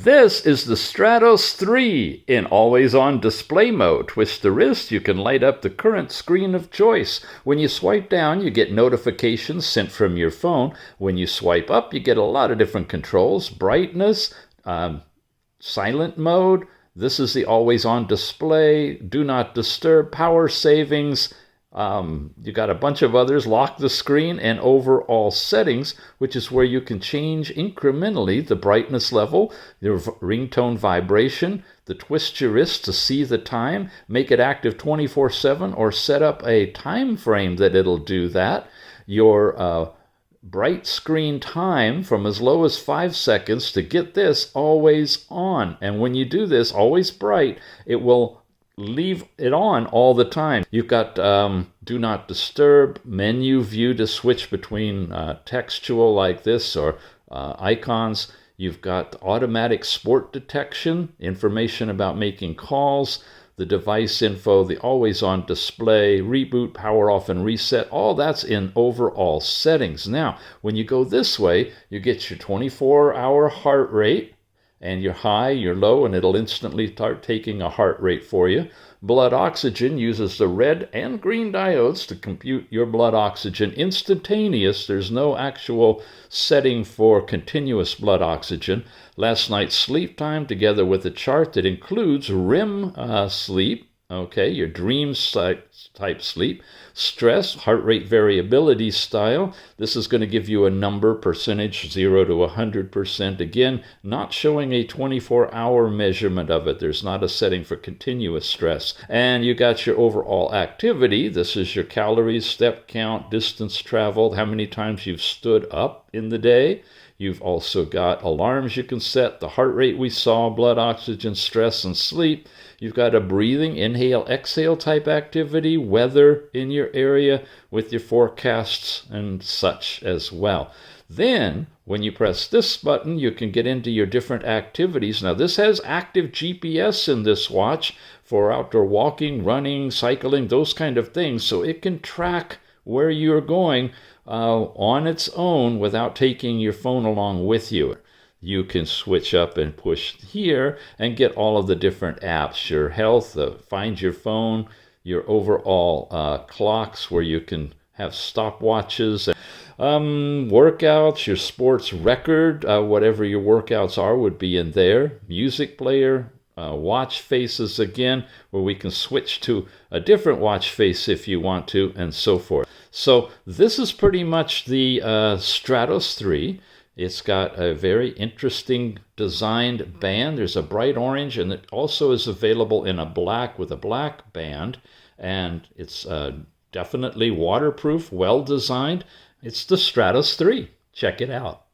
This is the Stratos 3 in always-on display mode. Twist the wrist, you can light up the current screen of choice. When you swipe down, you get notifications sent from your phone. When you swipe up, you get a lot of different controls. Brightness, silent mode. This is the always-on display. Do not disturb, power savings. You got a bunch of others, lock the screen, and overall settings, which is where you can change incrementally the brightness level, the ringtone vibration, the twist your wrist to see the time, make it active 24/7, or set up a time frame that it'll do that. Your bright screen time from as low as 5 seconds to get this always on. And when you do this, always bright, it will leave it on all the time. You've got do not disturb, menu view to switch between textual like this or icons. You've got automatic sport detection, information about making calls, the device info, the always on display, reboot, power off and reset. All that's in overall settings. Now, when you go this way, you get your 24-hour heart rate, and your high, your low, and it'll instantly start taking a heart rate for you. Blood oxygen uses the red and green diodes to compute your blood oxygen instantaneous. There's no actual setting for continuous blood oxygen. Last night's sleep time together with a chart that includes REM sleep, okay, your dream type sleep, stress, heart rate variability style. This is going to give you a number, percentage, 0 to 100%. Again, not showing a 24-hour measurement of it. There's not a setting for continuous stress. And you got your overall activity. This is your calories, step count, distance traveled, how many times you've stood up in the day. You've also got alarms you can set, the heart rate we saw, blood oxygen, stress, and sleep. You've got a breathing, inhale, exhale type activity, weather in your area with your forecasts and such as well. Then, when you press this button, you can get into your different activities. Now, this has active GPS in this watch for outdoor walking, running, cycling, those kind of things. So it can track where you're going on its own without taking your phone along with you. You can switch up and push here and get all of the different apps, your health, find your phone, your overall clocks where you can have stopwatches, workouts, your sports record, whatever your workouts are would be in there, music player, watch faces again, where we can switch to a different watch face if you want to, and so forth. So this is pretty much the Stratos 3. It's got a very interesting designed band. There's a bright orange, and it also is available in a black with a black band. And it's definitely waterproof, well designed. It's the Stratos 3. Check it out.